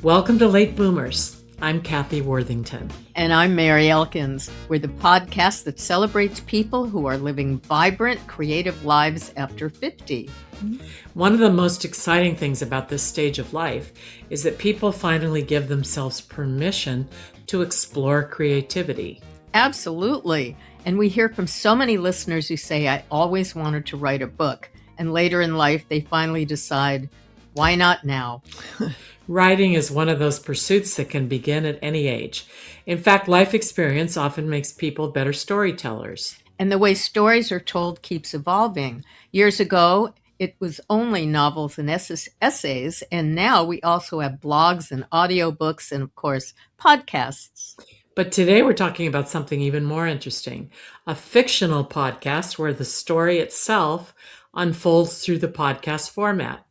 Welcome to Late Boomers. I'm Kathy Worthington. And I'm Mary Elkins. We're the podcast that celebrates people who are living vibrant, creative lives after 50. One of the most exciting things about this stage of life is that people finally give themselves permission to explore creativity. Absolutely. And we hear from so many listeners who say, I always wanted to write a book. And later in life, they finally decide, why not now? Writing is one of those pursuits that can begin at any age. In fact, life experience often makes people better storytellers. And the way stories are told keeps evolving. Years ago, it was only novels and essays, and now we also have blogs and audiobooks and, of course, podcasts. But today we're talking about something even more interesting, a fictional podcast where the story itself unfolds through the podcast format.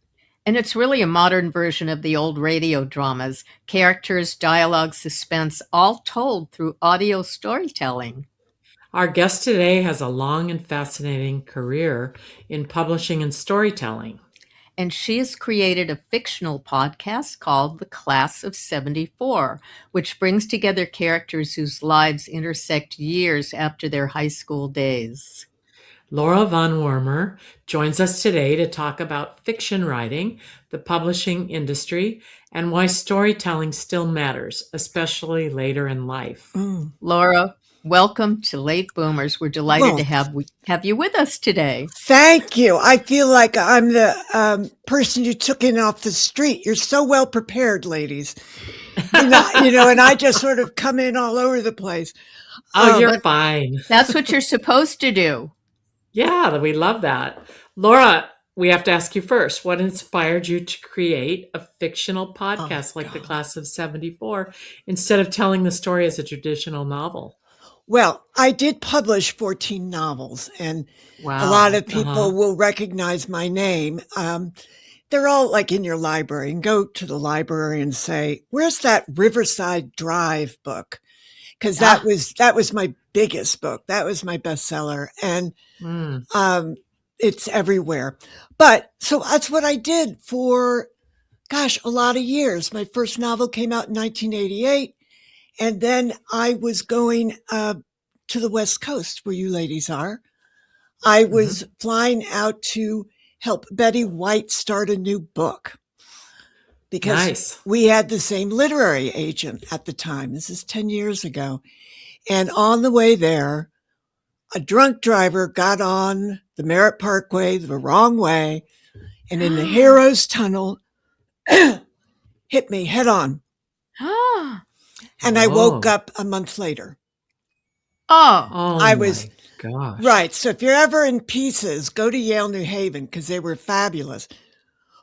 And it's really a modern version of the old radio dramas, characters, dialogue, suspense, all told through audio storytelling. Our guest today has a long and fascinating career in publishing and storytelling. And she has created a fictional podcast called The Class of 74, which brings together characters whose lives intersect years after their high school days. Laura von Wormer joins us today to talk about fiction writing, the publishing industry, and why storytelling still matters, especially later in life. Laura, welcome to Late Boomers. We're delighted to have you with us today. Thank you. I feel like I'm the person you took in off the street. You're so well prepared, ladies. And I just sort of come in all over the place. You're fine. That's what you're supposed to do. Yeah, we love that. Laura, we have to ask you first, what inspired you to create a fictional podcast like The Class of 74 instead of telling the story as a traditional novel? Well, I did publish 14 novels, and a lot of people will recognize my name. They're all like in your library, and go to the library and say, where's that Riverside Drive book? Because that was my biggest book. That was my bestseller. And it's everywhere. But so that's what I did for, a lot of years. My first novel came out in 1988. And then I was going to the West Coast, where you ladies are. I was flying out to help Betty White start a new book. Because we had the same literary agent at the time. This is 10 years ago. And on the way there, a drunk driver got on the Merritt Parkway the wrong way, and in the Heroes Tunnel, hit me head on. And I woke up a month later. I was gosh. Right. So if you're ever in pieces, go to Yale, New Haven, because they were fabulous.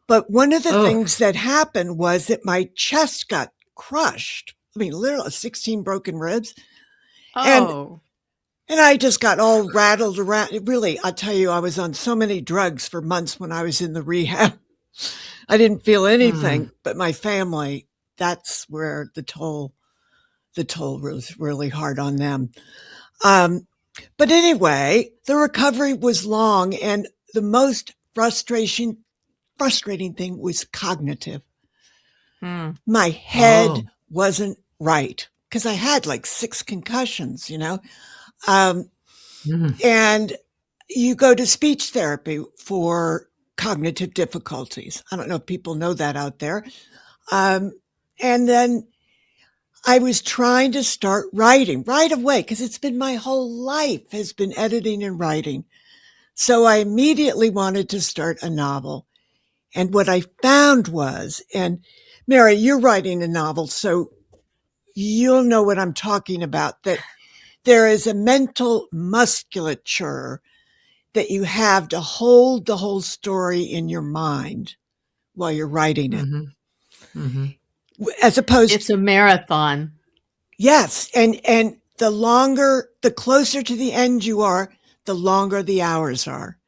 But one of the things that happened was that my chest got crushed. I mean, literally 16 broken ribs. And I just got all rattled around. Really, I'll tell you, I was on so many drugs for months when I was in the rehab. I didn't feel anything, but my family, that's where the toll was really hard on them. But anyway, the recovery was long, and the most frustrating thing was cognitive. My head wasn't right because I had like 6 concussions, and you go to speech therapy for cognitive difficulties. I don't know if people know that out there. And then I was trying to start writing right away because it's been my whole life has been editing and writing. So I immediately wanted to start a novel. And what I found was, and Mary, you're writing a novel, so you'll know what I'm talking about, that there is a mental musculature that you have to hold the whole story in your mind while you're writing it. As opposed It's a marathon. Yes. And the closer to the end you are, the longer the hours are.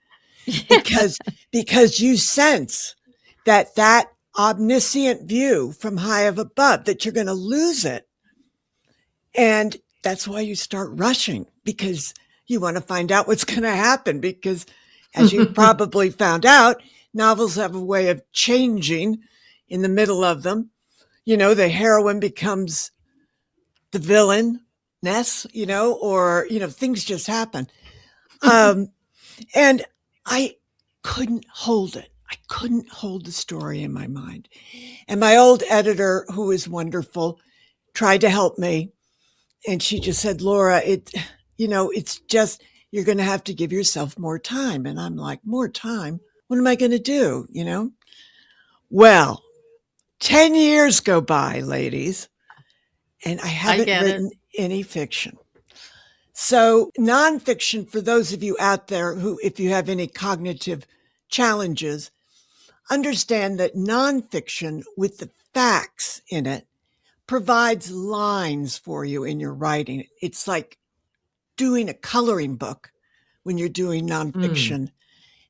Because you sense that omniscient view from high above, that you're going to lose it. And that's why you start rushing, because you want to find out what's going to happen because, as you probably found out, novels have a way of changing in the middle of them. The heroine becomes the villain, or, things just happen. And I couldn't hold it. I couldn't hold the story in my mind. And my old editor, who is wonderful, tried to help me. And she just said, Laura, it's just, you're going to have to give yourself more time. And I'm like, more time? What am I going to do? Well, 10 years go by, ladies, and I haven't written any fiction. So nonfiction, for those of you out there who, if you have any cognitive challenges, understand that nonfiction with the facts in it provides lines for you in your writing. It's like doing a coloring book when you're doing nonfiction,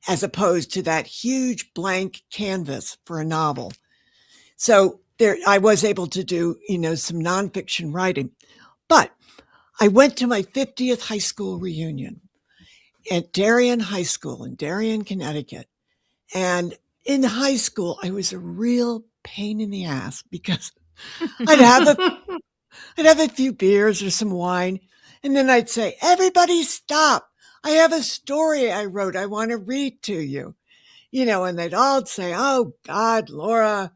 as opposed to that huge blank canvas for a novel. So there, I was able to do, some nonfiction writing, but I went to my 50th high school reunion at Darien High School in Darien, Connecticut. And in high school, I was a real pain in the ass because I'd have a few beers or some wine. And then I'd say, everybody stop. I have a story I wrote. I want to read to you, and they'd all say, oh God, Laura,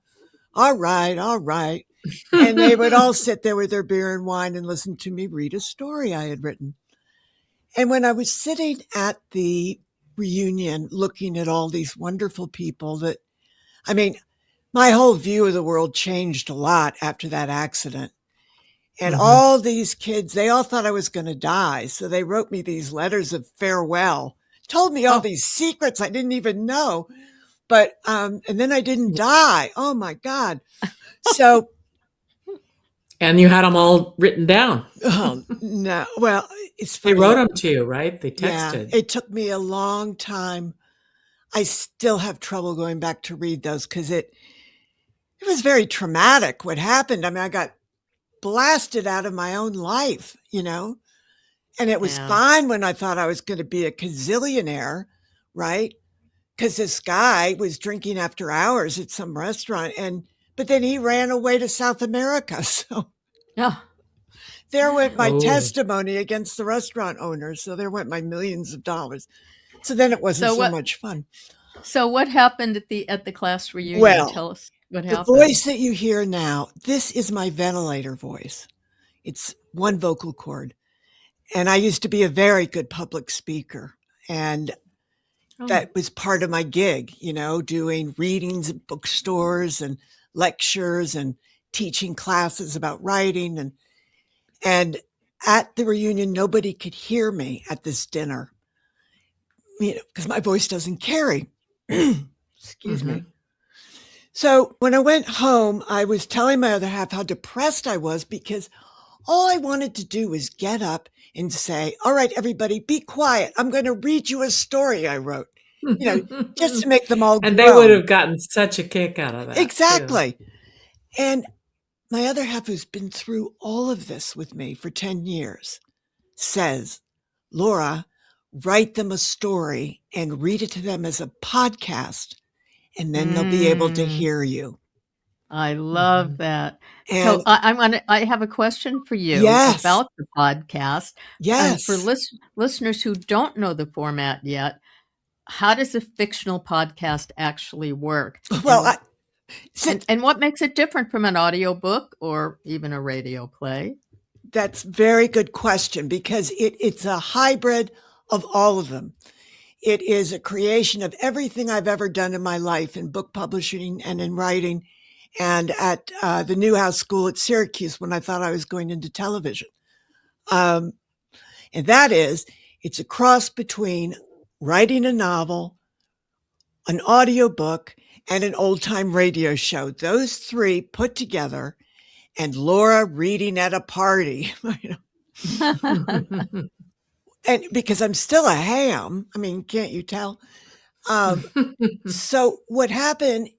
all right. And they would all sit there with their beer and wine and listen to me read a story I had written. And when I was sitting at the reunion, looking at all these wonderful people my whole view of the world changed a lot after that accident. And all these kids, they all thought I was going to die. So they wrote me these letters of farewell, told me all these secrets I didn't even know. But, and then I didn't die. Oh my God. So. And you had them all written down. Oh, no. Well, it's funny. They wrote them to you, right? They texted. Yeah, it took me a long time. I still have trouble going back to read those because it was very traumatic what happened. I got blasted out of my own life, and it was fine when I thought I was going to be a gazillionaire, right? Because this guy was drinking after hours at some restaurant, but then he ran away to South America. So there went my testimony against the restaurant owners. So there went my millions of dollars. So then it wasn't so much fun. So what happened at the class reunion? Well, tell us what happened. The voice that you hear now, this is my ventilator voice. It's one vocal cord. And I used to be a very good public speaker. And that was part of my gig, doing readings at bookstores and lectures and teaching classes about writing. And at the reunion, nobody could hear me at this dinner, because my voice doesn't carry. Excuse me. So when I went home, I was telling my other half how depressed I was because all I wanted to do was get up and say, all right, everybody, be quiet. I'm going to read you a story I wrote, just to make them all And they would have gotten such a kick out of that. Exactly. Too. And my other half, who's been through all of this with me for 10 years, says, Laura, write them a story and read it to them as a podcast, and then they'll be able to hear you. I love that. And so I have a question for you about the podcast. Yes. And for listeners who don't know the format yet, how does a fictional podcast actually work? Well, and what makes it different from an audiobook or even a radio play? That's a very good question, because it's a hybrid of all of them. It is a creation of everything I've ever done in my life in book publishing and in writing, and at the Newhouse School at Syracuse when I thought I was going into television. And that is, it's a cross between writing a novel, an audiobook, and an old-time radio show. Those three put together, and Laura reading at a party. And because I'm still a ham, can't you tell? So what happened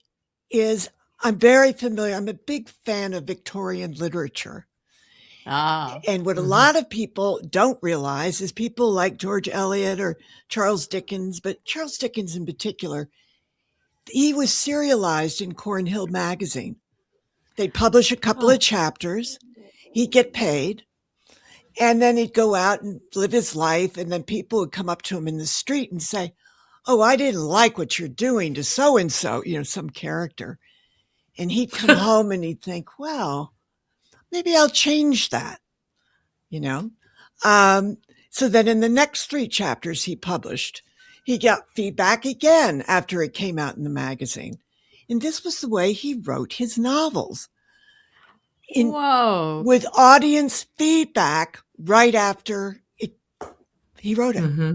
is I'm very familiar. I'm a big fan of Victorian literature. And what a lot of people don't realize is people like George Eliot or Charles Dickens, but Charles Dickens in particular, he was serialized in Cornhill magazine. They'd publish a couple of chapters, he'd get paid, and then he'd go out and live his life. And then people would come up to him in the street and say, "Oh, I didn't like what you're doing to so-and-so," some character. And he'd come home and he'd think, well, maybe I'll change that, So then in the next 3 chapters he published, he got feedback again after it came out in the magazine. And this was the way he wrote his novels. Whoa. With audience feedback right after he wrote it. Mm-hmm.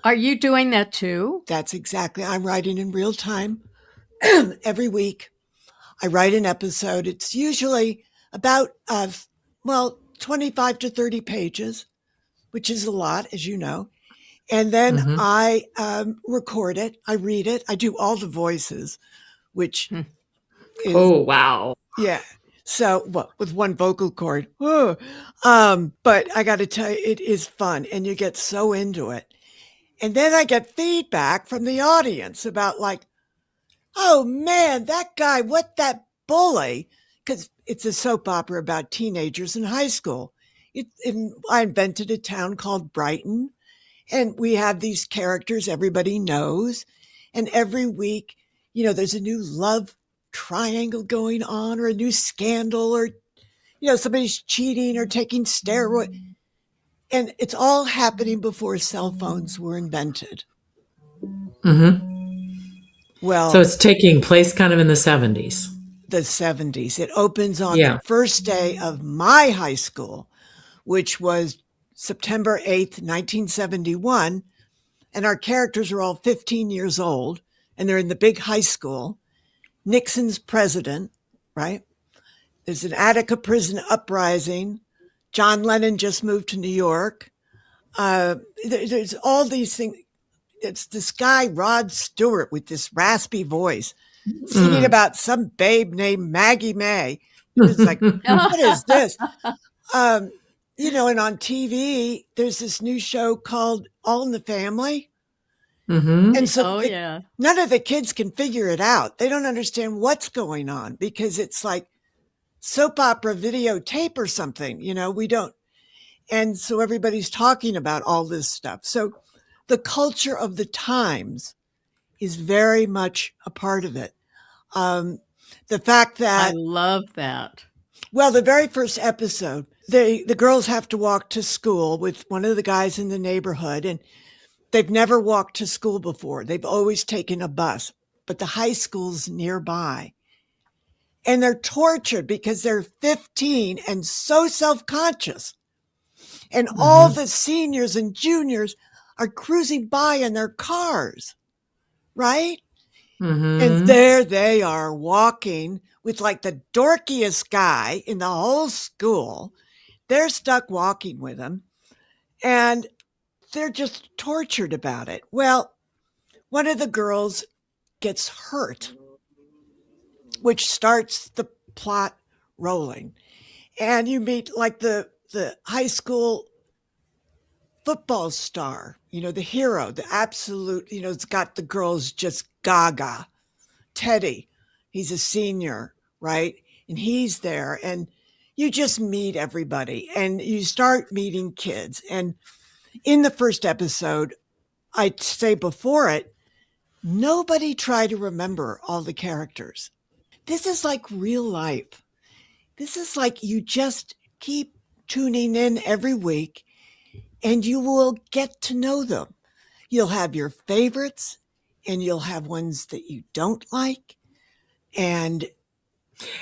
Are you doing that too? That's exactly. I'm writing in real time every week. I write an episode. It's usually about, 25 to 30 pages, which is a lot, as you know. And then I record it. I read it. I do all the voices, which is... Oh, wow. Yeah. So, with one vocal cord. But I got to tell you, it is fun, and you get so into it. And then I get feedback from the audience about like, "Oh man, that guy, what that bully?" Because it's a soap opera about teenagers in high school. I invented a town called Brighton, and we have these characters everybody knows. And every week, there's a new love triangle going on, or a new scandal, or, somebody's cheating or taking steroids. And it's all happening before cell phones were invented. Mm-hmm. Well, so it's taking place kind of in the 70s. The 70s. It opens on the first day of my high school, which was September 8th, 1971. And our characters are all 15 years old, and they're in the big high school. Nixon's president, right? There's an Attica prison uprising. John Lennon just moved to New York. There's all these things. It's this guy, Rod Stewart, with this raspy voice, singing about some babe named Maggie May. It's like, what is this? And on TV, there's this new show called All in the Family. Mm-hmm. And so none of the kids can figure it out. They don't understand what's going on because it's like soap opera videotape or something, we don't. And so everybody's talking about all this stuff. So the culture of the times is very much a part of it. The fact that... I love that. Well, the very first episode, the girls have to walk to school with one of the guys in the neighborhood, and they've never walked to school before. They've always taken a bus, but the high school's nearby. And they're tortured because they're 15 and so self-conscious. And all the seniors and juniors are cruising by in their cars, right? And there they are walking with like the dorkiest guy in the whole school. They're stuck walking with him, and they're just tortured about it. Well, one of the girls gets hurt, which starts the plot rolling. And you meet like the high school football star, the hero, the absolute, it's got the girls just gaga. Teddy, he's a senior, right? And he's there, and you just meet everybody, and you start meeting kids. And in the first episode, I'd say before it, nobody tried to remember all the characters. This is like real life. This is like you just keep tuning in every week and you will get to know them. You'll have your favorites and you'll have ones that you don't like. And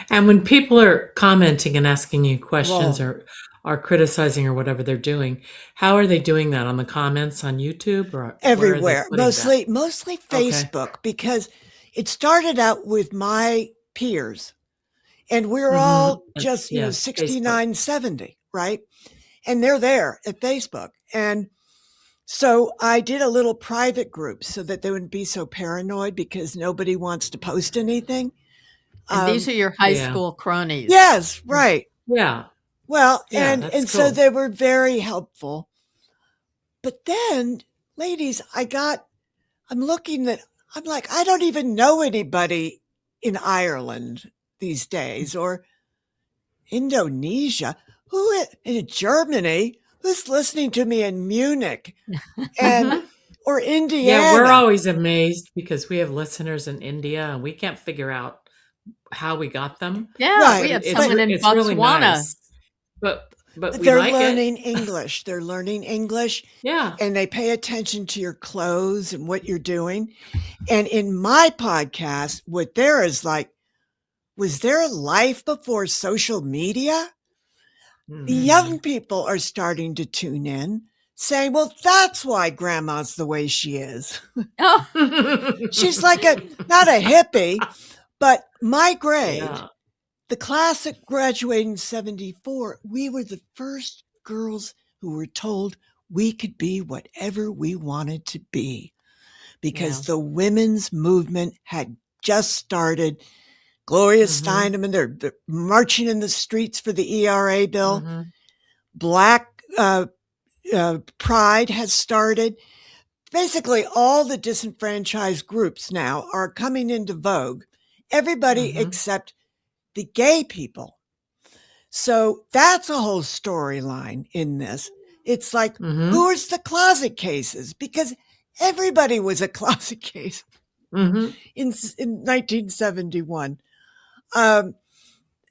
when people are commenting and asking you questions or are criticizing or whatever they're doing, how are they doing that? On the comments on YouTube or everywhere? Mostly Facebook, because it started out with my peers, and we're all just 69, Facebook. 70, right? And they're there at Facebook. And so I did a little private group so that they wouldn't be so paranoid because nobody wants to post anything. And these are your high school cronies. Yes, right. Yeah. Well, Yeah, and that's so cool. they were very helpful. But then, ladies, I'm looking that I'm like, I don't even know anybody in Ireland these days or Indonesia. In Germany? Who's listening to me in Munich and or Yeah, we're Indiana? always amazed because we have listeners in India and we can't figure out how we got them. Yeah, Right. we But had But someone in it's really Botswana. nice. But we they're like it. learning English. They're learning English Yeah. and they pay attention to your clothes and what you're doing. And in my podcast, what there is like, was there a life before social media? The young Mhm. people are starting to tune in, saying, well, that's why grandma's the way she is. Oh, She's like not a hippie, but my grade, Yeah. the class that graduated in 74, we were the first girls who were told we could be whatever we wanted to be because yeah. the women's movement had just started. Gloria Mhm. Steinem, they're marching in the streets for the ERA bill. Mhm. Black pride has started. Basically, all the disenfranchised groups now are coming into vogue. Everybody Mhm. except the gay people. So that's a whole storyline in this. It's like, Mhm. who is the closet cases? Because everybody was a closet case Mhm. in 1971. Um,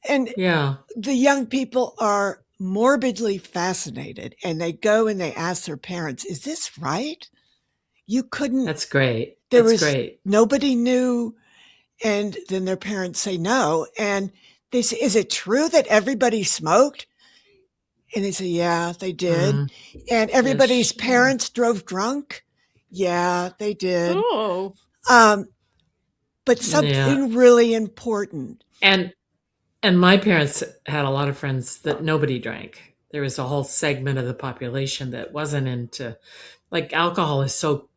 and Yeah. the young people are morbidly fascinated and they go and they ask their parents, is this right? You couldn't, That's great. there That's was great. nobody knew. And then their parents say no. And they say, is it true that everybody smoked? And they say, yeah, they did. Mm. And everybody's Ish. parents drove drunk. Yeah, they did. Oh. Um, but Yeah. something really important. And my parents had a lot of friends that nobody drank. There was a whole segment of the population that wasn't into, like, alcohol is so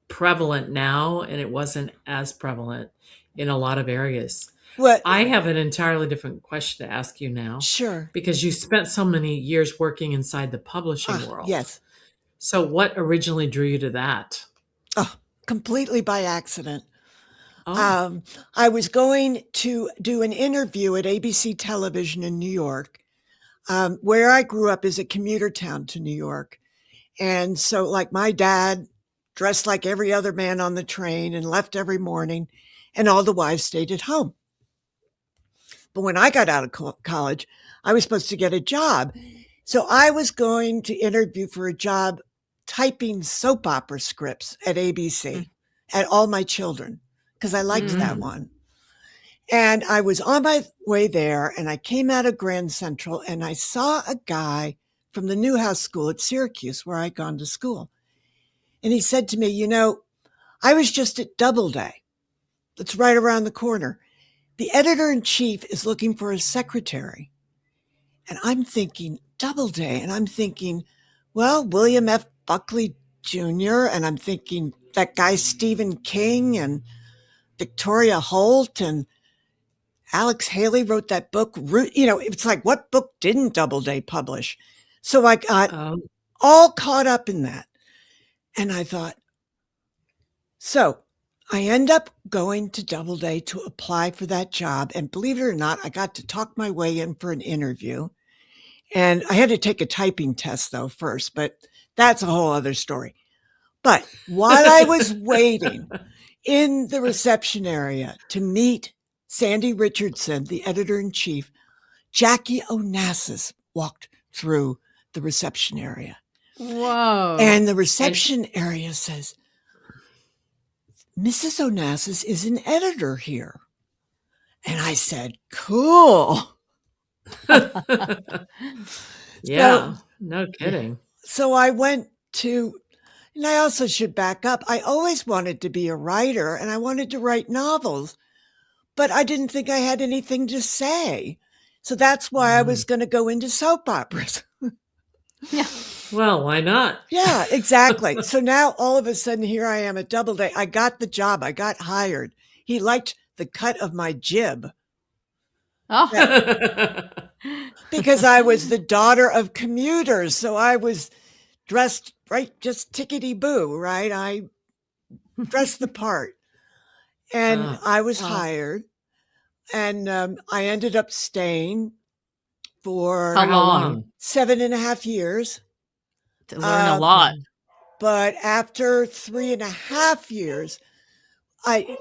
prevalent now and it wasn't as prevalent in a lot of areas. What? I have an entirely different question to ask you now Sure. because you spent so many years working inside the publishing world. Yes. So what originally drew you to that? Oh, completely by accident. Oh. I was going to do an interview at ABC Television in New York, where I grew up is a commuter town to New York. And so, like, my dad dressed like every other man on the train and left every morning, and all the wives stayed at home. But when I got out of college, I was supposed to get a job. So I was going to interview for a job typing soap opera scripts at ABC at All My Children because I liked that Mm. one. And I was on my way there and I came out of Grand Central and I saw a guy from the Newhouse School at Syracuse where I'd gone to school. And he said to me, you know, I was just at Doubleday. It's right around the corner. The editor-in-chief is looking for a secretary. And I'm thinking, Doubleday. And I'm thinking, well, William F. Buckley Jr. And I'm thinking that guy Stephen King and Victoria Holt and Alex Haley wrote that book. You know, it's like, what book didn't Doubleday publish? So I got Oh. all caught up in that. And I thought, so I end up going to Doubleday to apply for that job. And believe it or not, I got to talk my way in for an interview. And I had to take a typing test though first, but that's a whole other story. But while I was waiting in the reception area to meet Sandy Richardson, the editor-in-chief, Jackie Onassis walked through the reception area. Whoa. And the reception area says, Mrs. Onassis is an editor here. And I said, cool. Yeah, no kidding. So I went to, and I also should back up. I always wanted to be a writer and I wanted to write novels, but I didn't think I had anything to say. So that's why I was going to go into soap operas. Yeah. Well, why not? Yeah, exactly. So now all of a sudden here I am at Doubleday. I got the job. I got hired. He liked the cut of my jib. Oh. because I was the daughter of commuters. So I was dressed right, just tickety-boo, right? I dressed the part. And I was hired. And I ended up staying for How long? 7.5 years. To learn a lot. But after 3.5 years,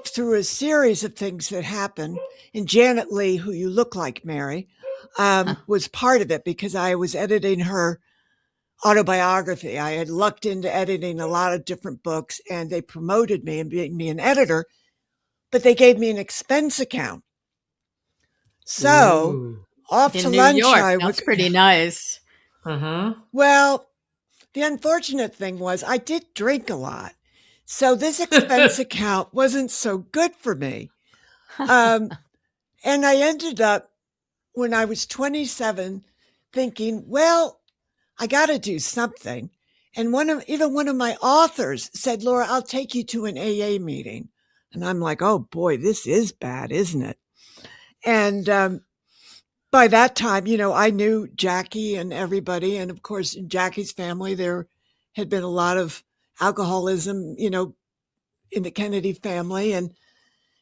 through a series of things that happened, and Janet Leigh, who you look like, Mary, was part of it because I was editing her autobiography. I had lucked into editing a lot of different books, and they promoted me and made me an editor, but they gave me an expense account. So off in to New lunch. York, that's pretty nice. Well, the unfortunate thing was I did drink a lot. So this expense account wasn't so good for me. And I ended up, when I was 27, thinking, well, I got to do something. And even one of my authors said, Laura, I'll take you to an AA meeting. And I'm like, oh boy, this is bad, isn't it? And by that time, I knew Jackie and everybody. And of course, in Jackie's family, there had been a lot of alcoholism, in the Kennedy family. And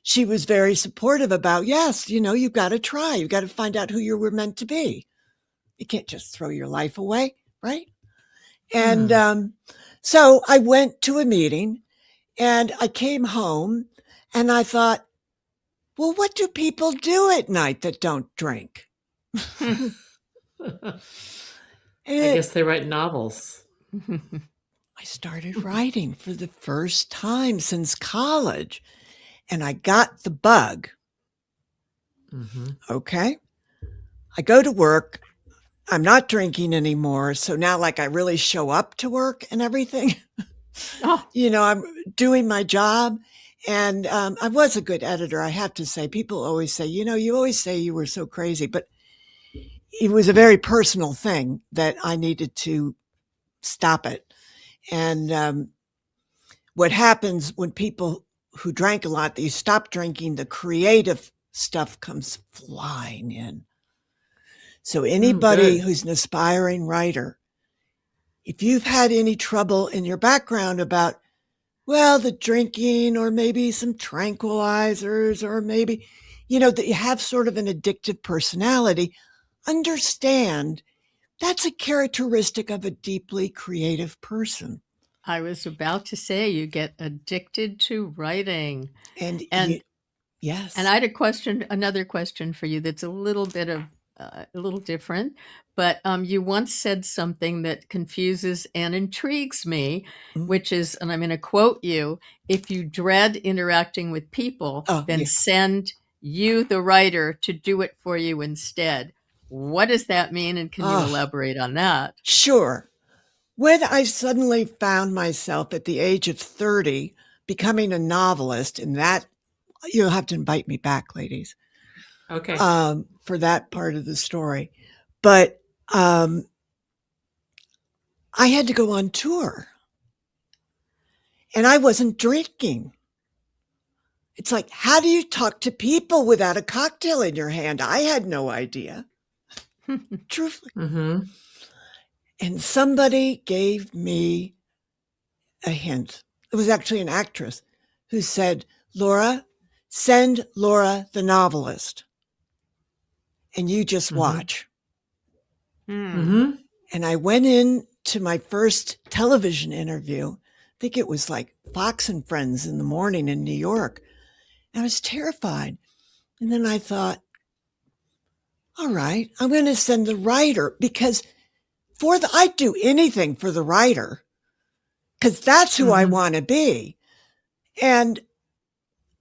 she was very supportive about, yes, you've got to try. You've got to find out who you were meant to be. You can't just throw your life away, right? And so I went to a meeting and I came home and I thought, well, what do people do at night that don't drink? I guess they write novels. I started writing for the first time since college, and I got the bug. Okay. I go to work. I'm not drinking anymore. So now, I really show up to work and everything. I'm doing my job. And I was a good editor, I have to say. People always say, you always say you were so crazy, but it was a very personal thing that I needed to stop it. And what happens when people who drank a lot, they stop drinking, the creative stuff comes flying in. So anybody who's an aspiring writer, if you've had any trouble in your background about, well, the drinking or maybe some tranquilizers or maybe, that you have sort of an addictive personality, understand that's a characteristic of a deeply creative person. I was about to say you get addicted to writing. And yes. And I had another question for you that's a little bit of a little different, but you once said something that confuses and intrigues me, which is, and I'm going to quote you, if you dread interacting with people, then send you, the writer, to do it for you instead. What does that mean? And can you elaborate on that? Sure. When I suddenly found myself at the age of 30 becoming a novelist, and that you'll have to invite me back, ladies. Okay. For that part of the story. But I had to go on tour. And I wasn't drinking. It's like, how do you talk to people without a cocktail in your hand? I had no idea. Truthfully. And somebody gave me a hint. It was actually an actress who said, Laura, send Laura the novelist. And you just watch. And I went in to my first television interview. I think it was like Fox and Friends in the morning in New York. I was terrified. And then I thought, all right, I'm going to send the writer because I'd do anything for the writer because that's who I want to be. And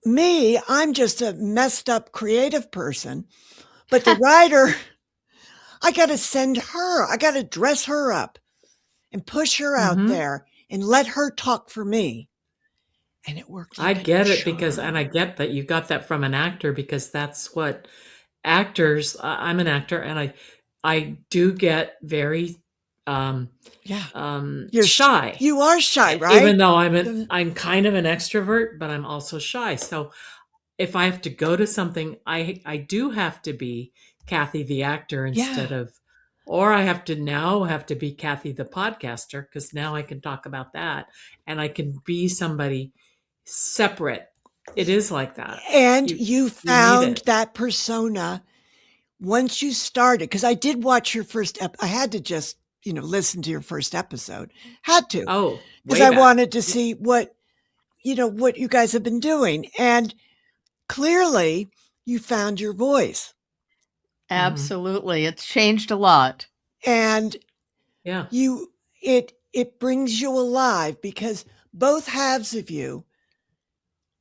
me, I'm just a messed up creative person. But the writer, I got to send her. I got to dress her up and push her out there and let her talk for me. And it worked. I get it and I get that you got that from an actor because that's what actors, I'm an actor and I do get very, you're shy. You are shy, right? Even though I'm kind of an extrovert, but I'm also shy. So if I have to go to something, I do have to be Kathy the actor instead of, or I have to be Kathy the podcaster, because now I can talk about that and I can be somebody separate. It is like that. And you need found it. that persona once you started, because I did watch your first I had to just, listen to your first episode. Had to. Oh, because way I back. wanted to see what you guys have been doing. And clearly you found your voice. Absolutely. It's changed a lot. And yeah, it brings you alive, because both halves of you,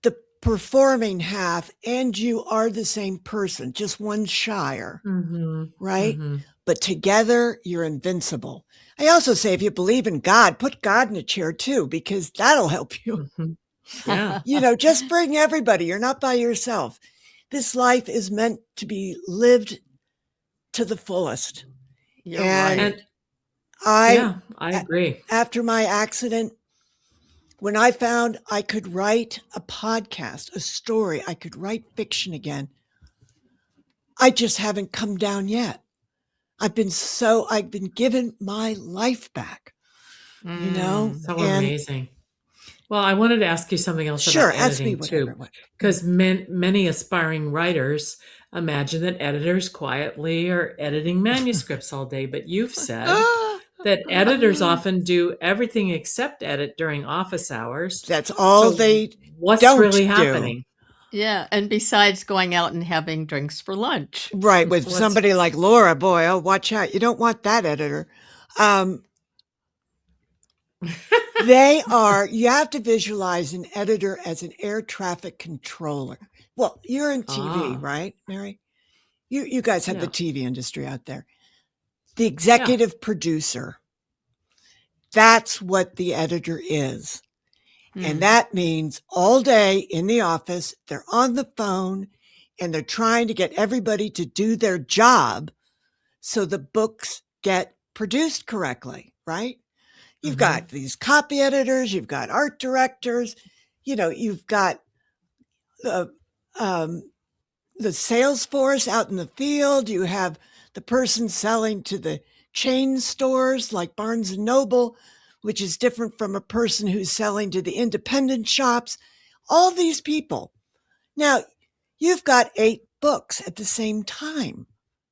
the performing half and you, are the same person, just one shyer, right? But together you're invincible. I also say, if you believe in God, put God in a chair too, because that'll help you. Yeah. Just bring everybody. You're not by yourself. This life is meant to be lived to the fullest. You're right. And I agree. After my accident, when I found I could write a podcast, a story, I could write fiction again, I just haven't come down yet. I've been given my life back, So and amazing. Well, I wanted to ask you something else sure, about ask me editing whatever. too, because many aspiring writers imagine that editors quietly are editing manuscripts all day, but you've said that editors often do everything except edit during office hours. That's all So they what's don't really do. happening? Yeah, and besides going out and having drinks for lunch. Right, with somebody like Laura, boy, oh, watch out. You don't want that editor. You have to visualize an editor as an air traffic controller. Well, you're in TV, right, Mary? You guys have the TV industry out there. The executive producer, that's what the editor is. And that means all day in the office, they're on the phone and they're trying to get everybody to do their job so the books get produced correctly, right? You've got these copy editors, you've got art directors, you've got the sales force out in the field, you have the person selling to the chain stores like Barnes and Noble, which is different from a person who's selling to the independent shops. All these people. Now, you've got 8 books at the same time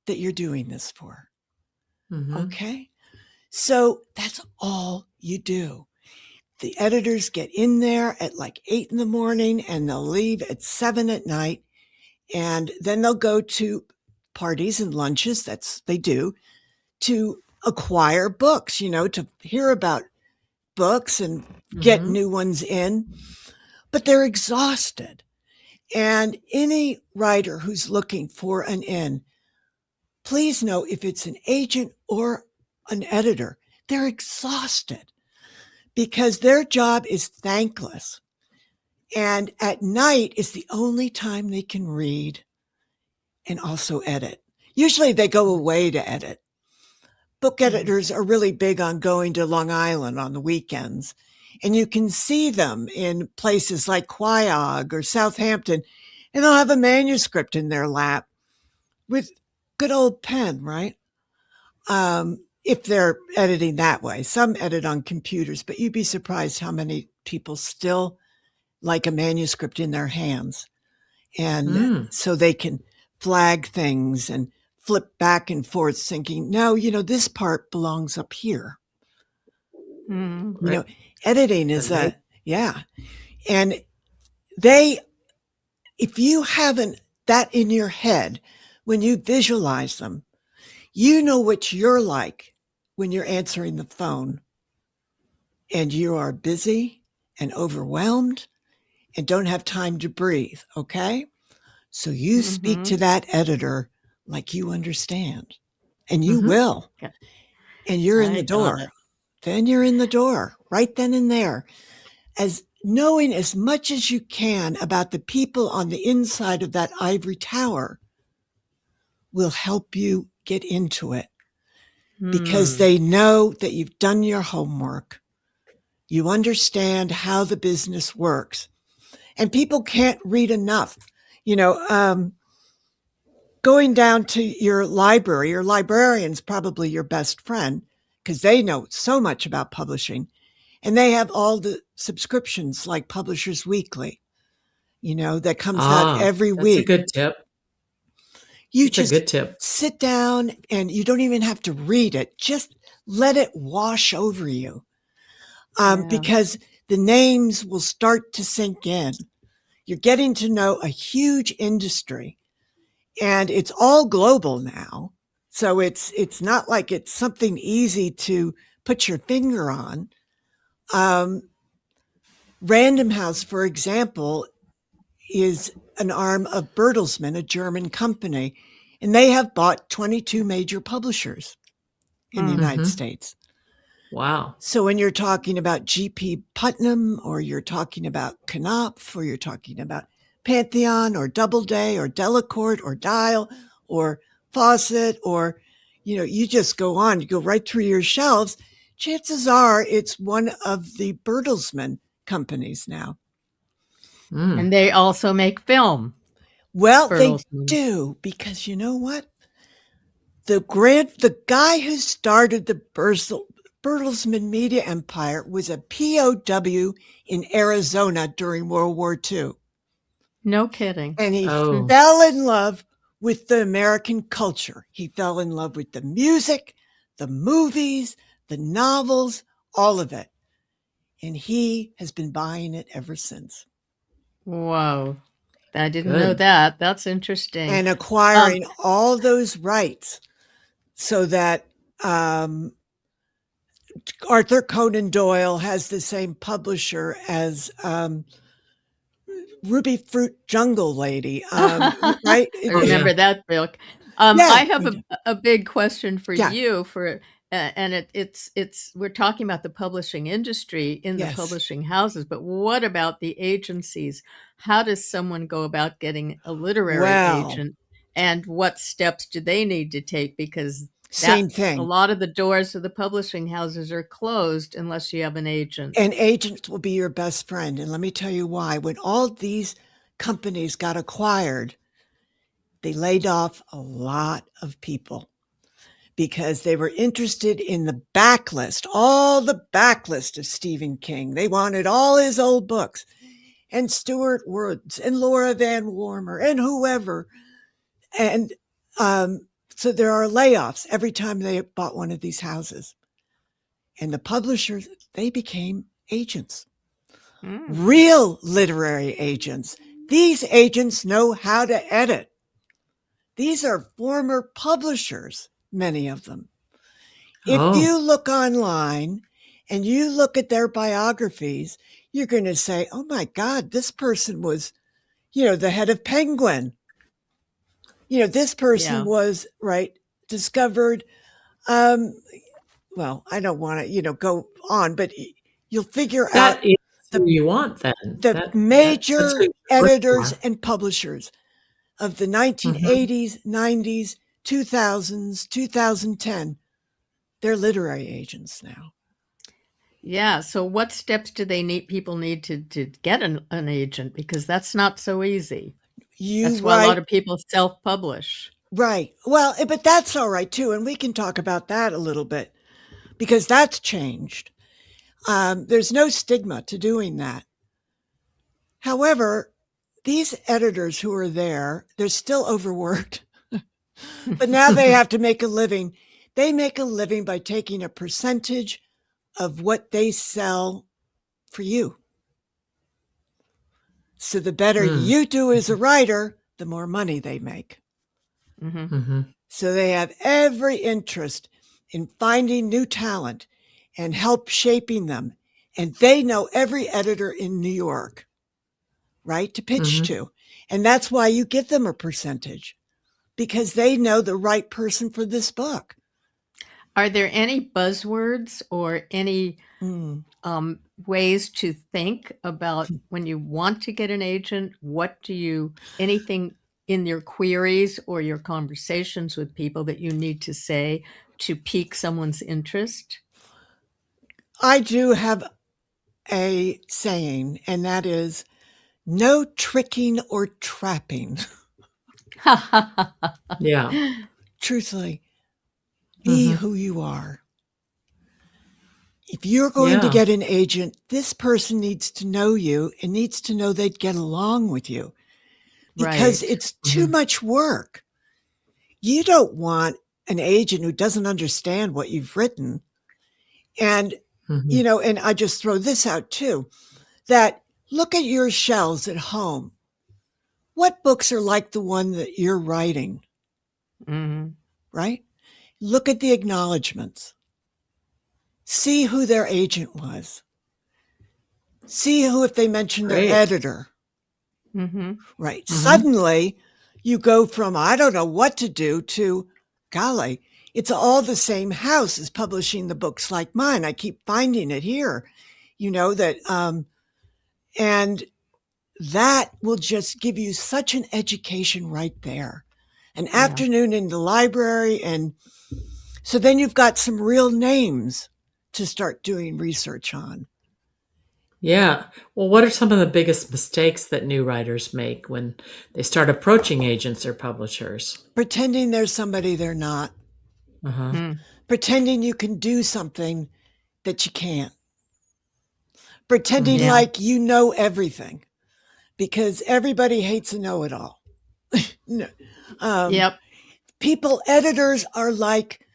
that you're doing this for. Okay? So that's all you do. The editors get in there at like 8 in the morning and they'll leave at 7 at night. And then they'll go to parties and lunches, they do, to acquire books, to hear about books and get new ones in. But they're exhausted. And any writer who's looking for an in, please know, if it's an agent or an editor, they're exhausted because their job is thankless. And at night is the only time they can read and also edit. Usually they go away to edit. Book editors are really big on going to Long Island on the weekends. And you can see them in places like Quiog or Southampton, and they'll have a manuscript in their lap with good old pen, right? If they're editing that way. Some edit on computers, but you'd be surprised how many people still like a manuscript in their hands. And so they can flag things and flip back and forth thinking, no, this part belongs up here. Editing is and if you haven't that in your head, when you visualize them, you know what you're like when you're answering the phone and you are busy and overwhelmed and don't have time to breathe. Okay. So you speak to that editor like you understand, and you will. And you're in the door. Then you're in the door right then and there, as knowing as much as you can about the people on the inside of that ivory tower will help you get into it, because they know that you've done your homework. You understand how the business works, and people can't read enough. going down to your librarian's probably your best friend because they know so much about publishing. And they have all the subscriptions like Publishers Weekly, that comes out every That's a week. good tip. You It's a just good tip. sit down and you don't even have to read it. Just let it wash over you. Because the names will start to sink in. You're getting to know a huge industry, and it's all global now. So it's not like it's something easy to put your finger on. Random House, for example, is an arm of Bertelsmann, a German company, and they have bought 22 major publishers in the United States. Wow. So when you're talking about G.P. Putnam, or you're talking about Knopf, or you're talking about Pantheon, or Doubleday, or Delacorte, or Dial, or Fawcett, or, you just go on, you go right through your shelves, chances are it's one of the Bertelsmann companies now. And they also make film. Well, they do, because you know what? The guy who started the Bertelsmann media empire was a POW in Arizona during World War II. No kidding. And he fell in love with the American culture. He fell in love with the music, the movies, the novels, all of it. And he has been buying it ever since. Whoa. I didn't know that. That's interesting. And acquiring all those rights so that Arthur Conan Doyle has the same publisher as Ruby Fruit Jungle Lady, right? I remember that book. I have a big question for you and it's we're talking about the publishing industry in the publishing houses, but what about the agencies? How does someone go about getting a literary agent, and what steps do they need to take? Because same thing. A lot of the doors of the publishing houses are closed unless you have an agent. And agents will be your best friend. And let me tell you why. When all these companies got acquired, they laid off a lot of people because they were interested in the backlist, all the backlist of Stephen King. They wanted all his old books, and Stuart Woods and Laura Van Warmer and whoever. And so there are layoffs every time they bought one of these houses. And the publishers, they became agents, real literary agents. These agents know how to edit. These are former publishers, many of them. If you look online and you look at their biographies, you're going to say, oh my God, this person was, the head of Penguin. This person was, discovered. Well, I don't want to, go on, but you'll figure that out is who you want then. The major editors and publishers of the 1980s, 90s, 2000s, 2010, they're literary agents now. Yeah. So what steps do people need to get an agent? Because that's not so easy. That's why a lot of people self-publish. Right. Well, but that's all right too. And we can talk about that a little bit because that's changed. There's no stigma to doing that. However, these editors who are there, they're still overworked, but now they have to make a living. They make a living by taking a percentage of what they sell for you. So the better you do as a writer, the more money they make. So they have every interest in finding new talent and help shaping them. And they know every editor in New York, right, to pitch to. And that's why you give them a percentage, because they know the right person for this book. Are there any buzzwords or any ways to think about when you want to get an agent? Anything in your queries or your conversations with people that you need to say to pique someone's interest? I do have a saying, and that is no tricking or trapping. Yeah. Truthfully, be who you are. If you're going to Yeah. get an agent, this person needs to know you and needs to know they'd get along with you, because Right. it's too much work. You don't want an agent who doesn't understand what you've written. And, and I just throw this out too, that look at your shelves at home. What books are like the one that you're writing? Right? Look at the acknowledgments. See who their agent was. See who, if they mention their editor. Right. Suddenly, you go from, I don't know what to do, to, golly, it's all the same house as publishing the books like mine. I keep finding it here, and that will just give you such an education right there. An afternoon in the library. And so then you've got some real names to start doing research on. Yeah. Well, what are some of the biggest mistakes that new writers make when they start approaching agents or publishers? Pretending there's somebody they're not. Pretending you can do something that you can't. Pretending like you know everything, because everybody hates a know-it-all. Editors are like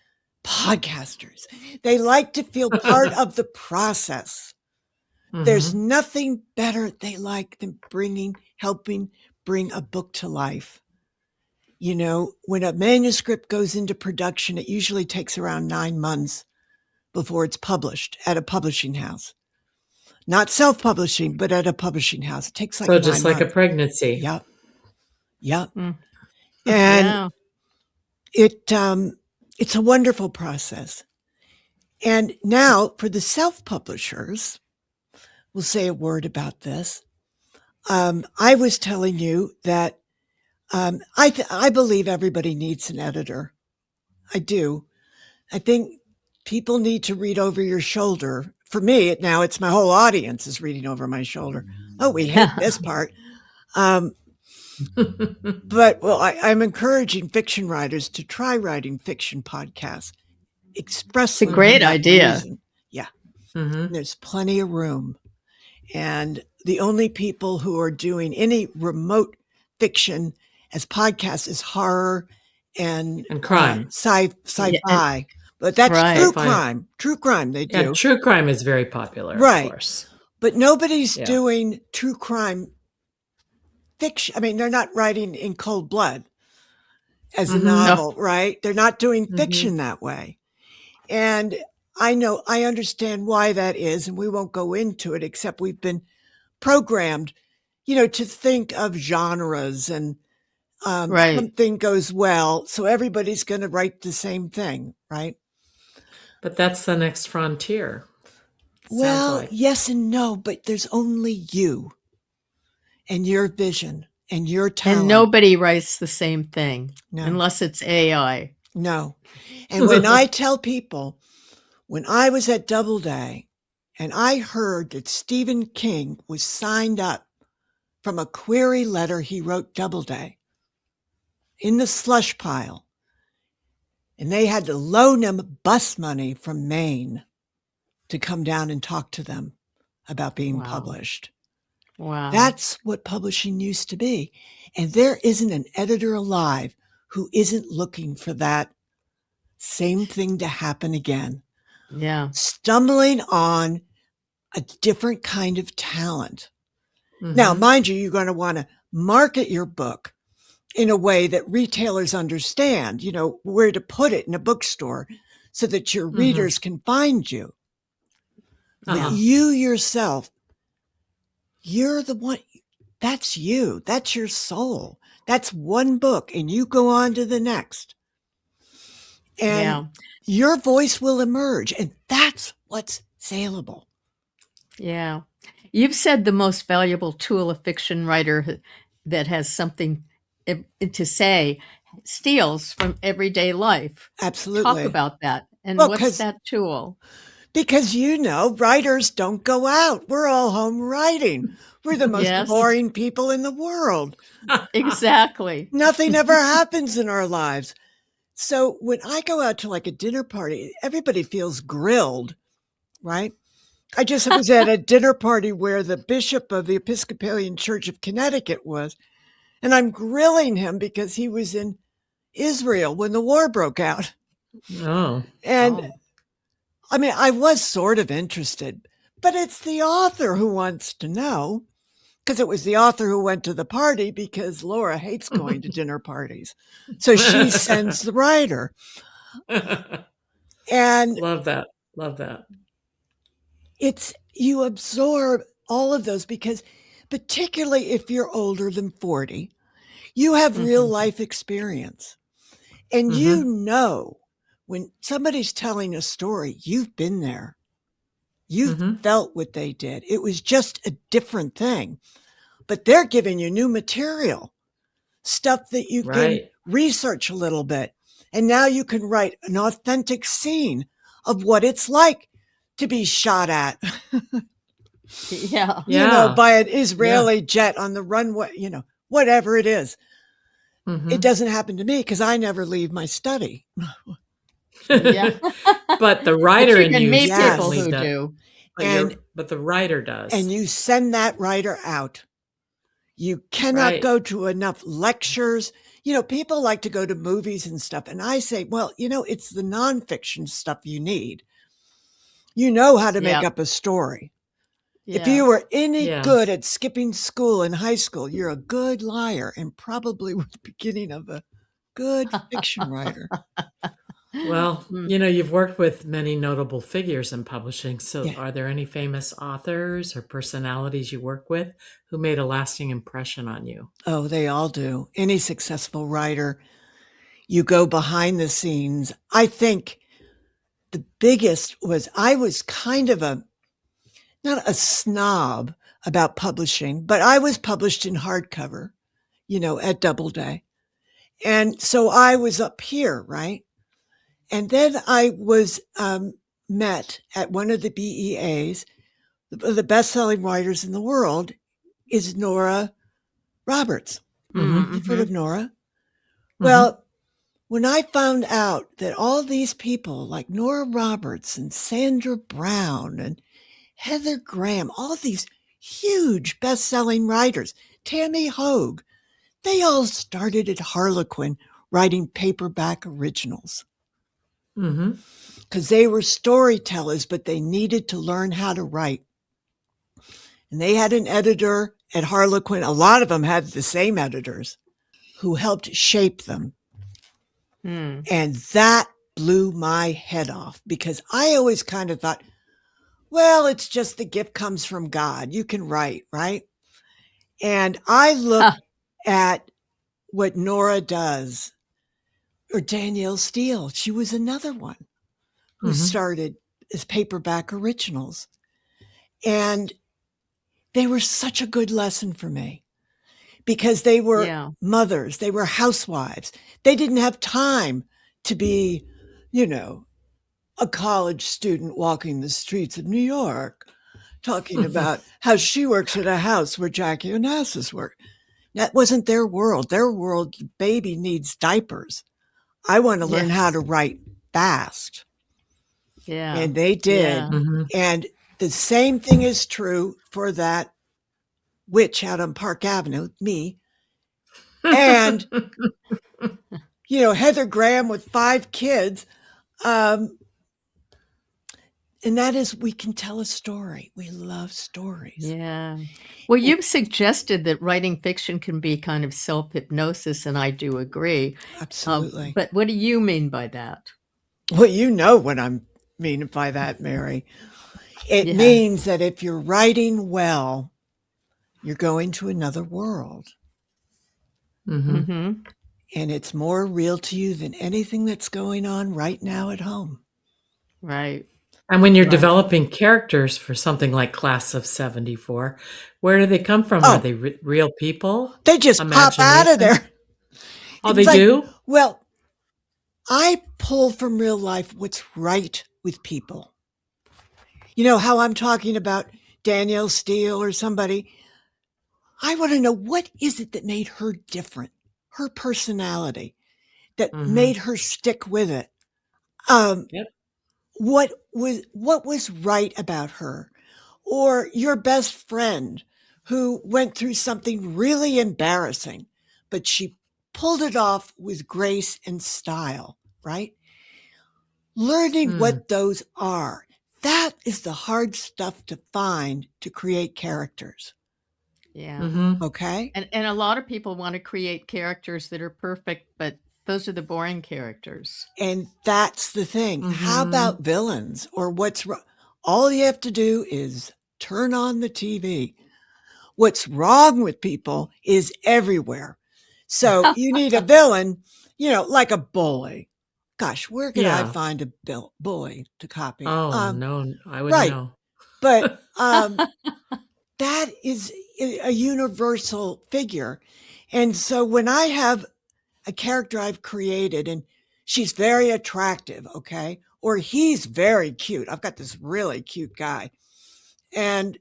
podcasters. They like to feel part of the process. There's nothing better they like than helping bring a book to life. When a manuscript goes into production, it usually takes around 9 months before it's published at a publishing house. Not self-publishing, but at a publishing house. It takes like 9 months. So just like a pregnancy. Yep. And it's a wonderful process. And now for the self-publishers, we'll say a word about this. I was telling you that I believe everybody needs an editor. I do. I think people need to read over your shoulder. For me, now it's my whole audience is reading over my shoulder. Oh, we hate this part. But I'm encouraging fiction writers to try writing fiction podcasts. Expressly, it's a great idea. Reason. Yeah, there's plenty of room, and the only people who are doing any remote fiction as podcasts is horror and crime, sci-fi. But that's true crime. True crime, they do. Yeah, true crime is very popular, right? Of course. But nobody's doing true crime fiction. I mean, they're not writing in cold blood as a novel, right? They're not doing fiction that way. And I understand why that is, and we won't go into it, except we've been programmed, to think of genres and something goes well, so everybody's going to write the same thing, right? But that's the next frontier. Well, yes and no, but there's only you and your vision and your talent. And nobody writes the same thing unless it's AI. No. And when I tell people, when I was at Doubleday and I heard that Stephen King was signed up from a query letter he wrote Doubleday in the slush pile, and they had to loan him bus money from Maine to come down and talk to them about being published. Wow. That's what publishing used to be. And there isn't an editor alive who isn't looking for that same thing to happen again. Yeah. Stumbling on a different kind of talent. Now, mind you, you're going to want to market your book in a way that retailers understand, where to put it in a bookstore so that your readers can find you. But you yourself, you're the one, that's you, that's your soul. That's one book, and you go on to the next. And your voice will emerge, and that's what's saleable. Yeah. You've said the most valuable tool a fiction writer that has something to say steals from everyday life. Absolutely. Talk about that. And what's that tool? Because, writers don't go out. We're all home writing. We're the most boring people in the world. Exactly. Nothing ever happens in our lives. So when I go out to like a dinner party, everybody feels grilled, right? I just was at a dinner party where the bishop of the Episcopalian Church of Connecticut was, and I'm grilling him because he was in Israel when the war broke out. Oh. And I mean, I was sort of interested, but it's the author who wants to know, because it was the author who went to the party, because Laura hates going to dinner parties. So she sends the writer. And love that. Love that. You absorb all of those because particularly if you're older than 40, you have real life experience. And when somebody's telling a story, you've been there. You've felt what they did. It was just a different thing. But they're giving you new material, stuff that you can research a little bit. And now you can write an authentic scene of what it's like to be shot at. By an Israeli jet on the runway, whatever it is. It doesn't happen to me because I never leave my study. But the writer in you people who do. But the writer does. And you send that writer out. You cannot go to enough lectures. People like to go to movies and stuff. And I say, well, it's the nonfiction stuff you need. You know how to make up a story. Yeah. If you were any good at skipping school in high school, you're a good liar and probably the beginning of a good fiction writer. Well, you've worked with many notable figures in publishing. So are there any famous authors or personalities you work with who made a lasting impression on you? Oh, they all do. Any successful writer, you go behind the scenes. I think the biggest was I was kind of not a snob about publishing, but I was published in hardcover, at Doubleday. And so I was up here, right? And then I was met at one of the BEAs. The best-selling writers in the world is Nora Roberts. You've heard of Nora? Well, when I found out that all these people like Nora Roberts and Sandra Brown and Heather Graham, all these huge best-selling writers, Tammy Hogue, they all started at Harlequin writing paperback originals. Because they were storytellers, but they needed to learn how to write. And they had an editor at Harlequin. A lot of them had the same editors who helped shape them. And that blew my head off because I always kind of thought, well, it's just the gift comes from God. You can write, right? And I look at what Nora does, or Danielle Steele. She was another one who started as paperback originals. And they were such a good lesson for me because they were mothers. They were housewives. They didn't have time to be, a college student walking the streets of New York, talking about how she works at a house where Jackie Onassis worked. That wasn't their world. Their world, the baby needs diapers. I want to learn how to write fast. Yeah. And they did. And the same thing is true for that witch out on Park Avenue, me. And, Heather Graham with 5 kids. And that is, we can tell a story. We love stories. Yeah. Well, you've suggested that writing fiction can be kind of self-hypnosis, and I do agree. Absolutely. But what do you mean by that? Well, you know what I mean by that, Mary. It means that if you're writing well, you're going to another world. And it's more real to you than anything that's going on right now at home. Right. And when you're developing characters for something like Class of 74, where do they come from? Are they real people? They just pop out of there. Oh, they do? Well, I pull from real life what's right with people. You know how I'm talking about Danielle Steele or somebody? I want to know, what is it that made her different? Her personality that made her stick with it. Yep. What was right about her? Or your best friend who went through something really embarrassing, but she pulled it off with grace and style, right? Learning what those are. That is the hard stuff to find to create characters. Yeah. Okay? And a lot of people want to create characters that are perfect, but those are the boring characters. And that's the thing. How about villains or what's wrong? All you have to do is turn on the TV. What's wrong with people is everywhere. So you need a villain, like a bully. Gosh, where could I find a bully to copy? Oh, no, I wouldn't Right. know. But that is a universal figure. And so when I have a character I've created and she's very attractive, okay, or he's very cute. I've got this really cute guy. And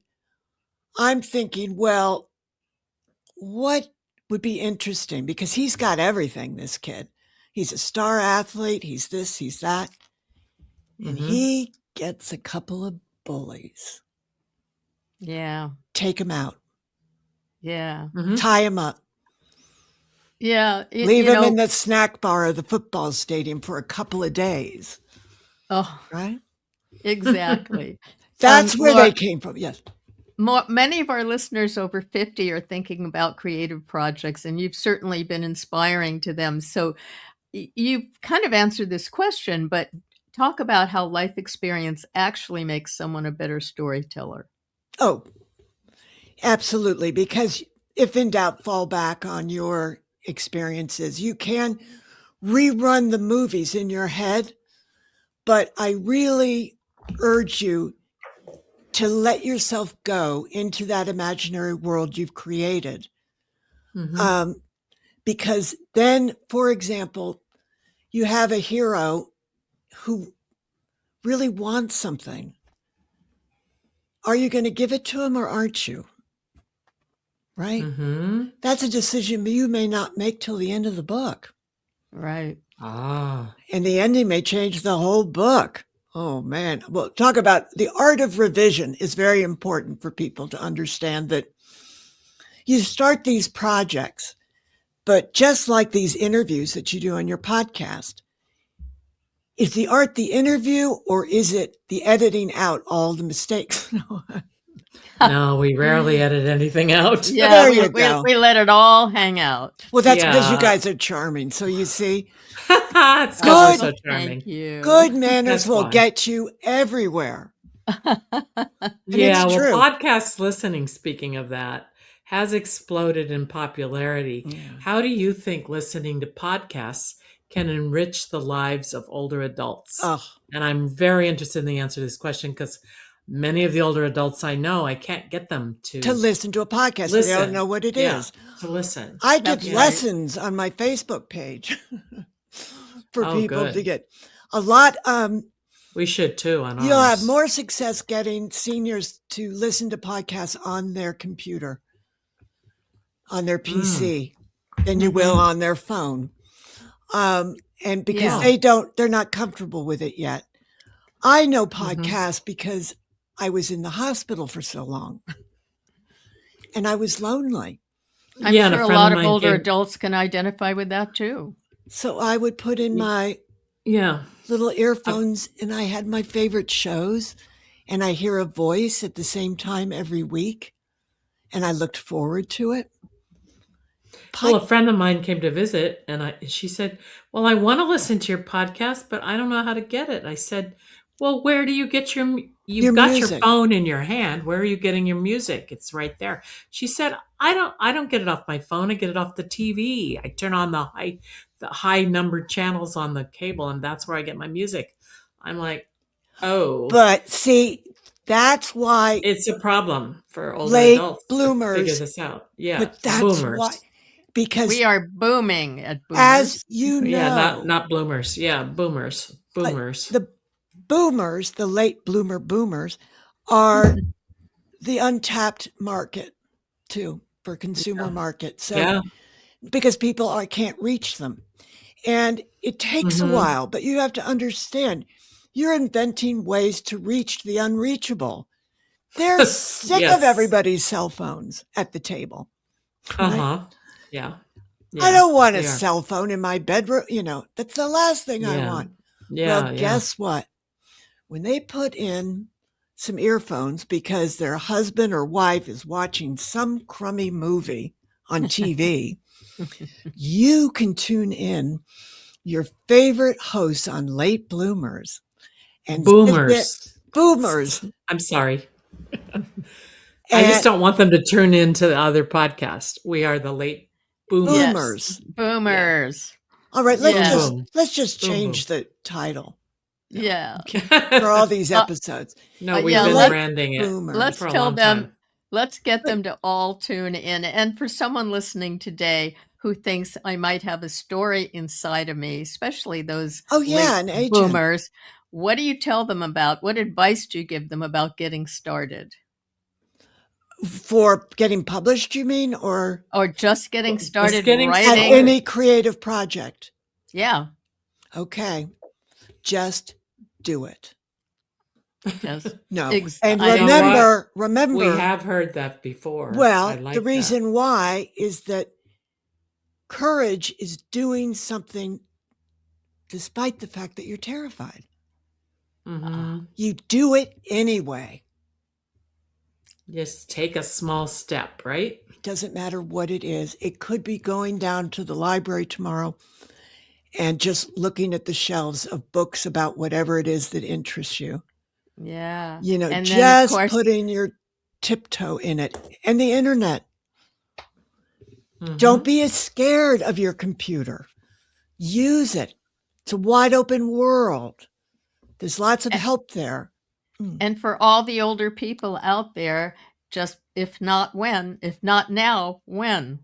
I'm thinking, well, what would be interesting? Because he's got everything, this kid. He's a star athlete. He's this, he's that. And he gets a couple of bullies. Yeah. Take him out. Yeah. Tie him up. Yeah. Leave him in the snack bar of the football stadium for a couple of days. Oh, right? Exactly. That's where they came from. Yes. Many of our listeners over 50 are thinking about creative projects, and you've certainly been inspiring to them. So you've kind of answered this question, but talk about how life experience actually makes someone a better storyteller. Oh, absolutely. Because if in doubt, fall back on your experiences. You can rerun the movies in your head, but I really urge you to let yourself go into that imaginary world you've created. Because then, for example, you have a hero who really wants something. Are you going to give it to him or aren't you? Right? That's a decision you may not make till the end of the book. Right. And the ending may change the whole book. Oh, man. Well, talk about the art of revision is very important for people to understand that you start these projects, but just like these interviews that you do on your podcast, is the art the interview or is it the editing out all the mistakes? No, we rarely edit anything out. Yeah, we let it all hang out. Well, that's because you guys are charming. So you see, it's because we're so charming. Thank you. Good manners will get you everywhere. Yeah, well, podcast listening, speaking of that, has exploded in popularity. Yeah. How do you think listening to podcasts can enrich the lives of older adults? And I'm very interested in the answer to this question because many of the older adults I know, I can't get them to listen to a podcast. They don't know what it is. To listen. I give lessons on my Facebook page for people to get a lot. We should too on ours. You'll have more success getting seniors to listen to podcasts on their computer, on their PC, than you will on their phone. And because they're not comfortable with it yet. I know podcasts because I was in the hospital for so long and I was lonely. I'm sure a lot of older adults can identify with that too. So I would put in my little earphones and I had my favorite shows and I hear a voice at the same time every week and I looked forward to it. Well, a friend of mine came to visit and she said, well, I want to listen to your podcast, but I don't know how to get it. I said, well, where do you get you've got music. Your phone in your hand. Where are you getting your music? It's right there. She said, I don't get it off my phone. I get it off the TV. I turn on the high numbered channels on the cable and that's where I get my music. I'm like, oh. But see, that's why it's a problem for older late adults bloomers to figure this out. Yeah. But that's boomers. Why. Because we are booming at boomers. As you know. Yeah, not bloomers. Yeah, boomers. The boomers, the late bloomer boomers, are the untapped market too, for consumer market. So because people can't reach them. And it takes a while, but you have to understand you're inventing ways to reach the unreachable. They're sick of everybody's cell phones at the table. Right? Yeah. I don't want a cell phone in my bedroom. That's the last thing I want. Yeah. Well, guess what? When they put in some earphones because their husband or wife is watching some crummy movie on TV, you can tune in your favorite hosts on Late Bloomers and boomers. I'm sorry. I just don't want them to tune into the other podcast. We are the Late Boomers. Yes. Boomers. Yeah. All right, let's just change the title. Yeah. For all these episodes. No, we've been branding it. Let's tell them. Let's get them to all tune in. And for someone listening today who thinks I might have a story inside of me, especially those an agent. boomers, what do you tell them about? What advice do you give them about getting started? For getting published, you mean? Or just getting started writing? At any creative project. Yeah. Okay. Just do it. No. And remember, we have heard that before. Well, the reason why is that courage is doing something despite the fact that you're terrified. You do it anyway. Just take a small step, right? It doesn't matter what it is. It could be going down to the library tomorrow and just looking at the shelves of books about whatever it is that interests you. Yeah. And just then, putting your tiptoe in it. And the internet. Don't be as scared of your computer. Use it. It's a wide open world. There's lots of help there. And for all the older people out there, just if not now, when?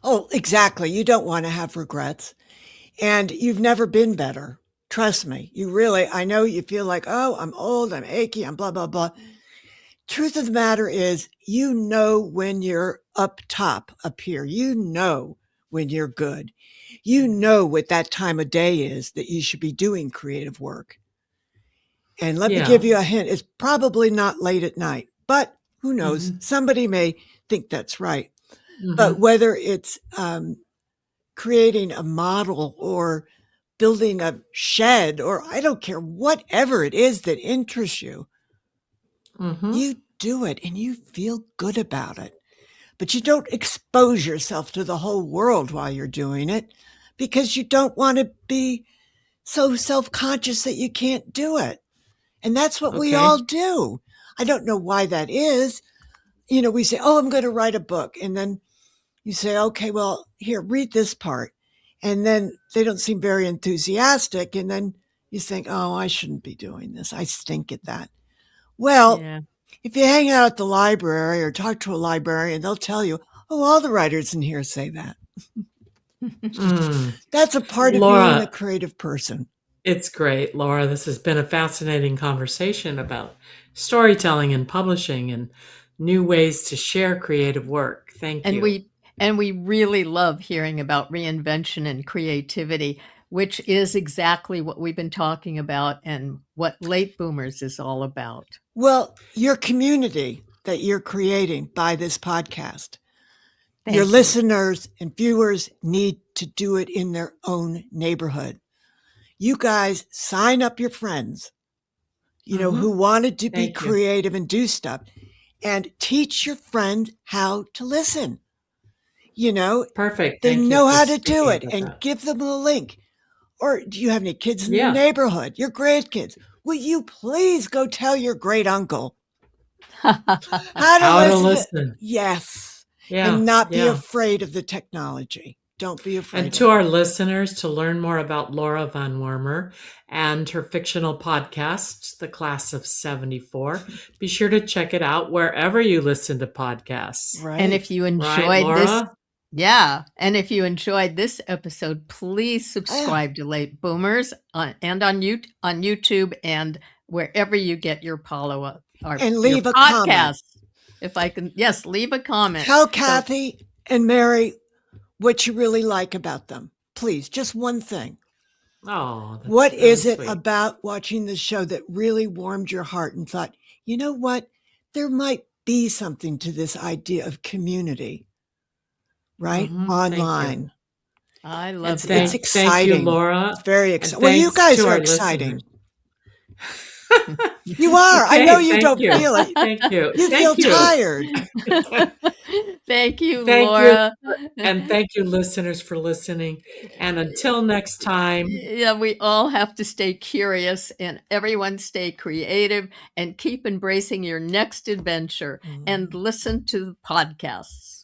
Oh, exactly. You don't want to have regrets. And you've never been better. Trust me. I know you feel like, oh, I'm old, I'm achy, I'm blah, blah, blah. Truth of the matter is, when you're up top, up here, when you're good. What that time of day is that you should be doing creative work. And let me give you a hint. It's probably not late at night, but who knows? Somebody may think that's right. But whether it's creating a model or building a shed, or I don't care, whatever it is that interests you, you do it and you feel good about it. But you don't expose yourself to the whole world while you're doing it because you don't want to be so self-conscious that you can't do it. And that's what we all do. I don't know why that is. We say, oh, I'm going to write a book. And then you say, okay, well, here, read this part. And then they don't seem very enthusiastic. And then you think, oh, I shouldn't be doing this. I stink at that. Well, if you hang out at the library or talk to a librarian, they'll tell you, oh, all the writers in here say that. That's a part of being a creative person. It's great, Laura. This has been a fascinating conversation about storytelling and publishing and new ways to share creative work. Thank you. And we really love hearing about reinvention and creativity, which is exactly what we've been talking about and what Late Boomers is all about. Well, your community that you're creating by this podcast, your listeners and viewers need to do it in their own neighborhood. You guys sign up your friends, who wanted to be creative and do stuff, and teach your friend how to listen. Perfect. They know how to do it, and give them a link. Or do you have any kids in the neighborhood? Your grandkids? Will you please go tell your great uncle how to listen? Yes. Yeah. And not be afraid of the technology. Don't be afraid. And to our listeners, to learn more about Laura Van Wormer and her fictional podcast, The Class of 74, be sure to check it out wherever you listen to podcasts. Right. And if you enjoyed this, and if you enjoyed this episode, please subscribe to Late Boomers on YouTube and wherever you get your and leave a podcast. comment. If I can, yes, leave a comment. Tell Kathy and Mary what you really like about them. Please, just one thing. Oh, what really is it sweet. about watching the show that really warmed your heart and thought, you know what? There might be something to this idea of community, right? Online. I love that. It's exciting. Thank you, Laura. It's very exciting. Well, you guys are exciting. You are. Okay, I know you don't feel it. Thank you. You feel tired. Thank you, Laura. And thank you, listeners, for listening. And until next time. Yeah, we all have to stay curious and everyone stay creative and keep embracing your next adventure and listen to the podcasts.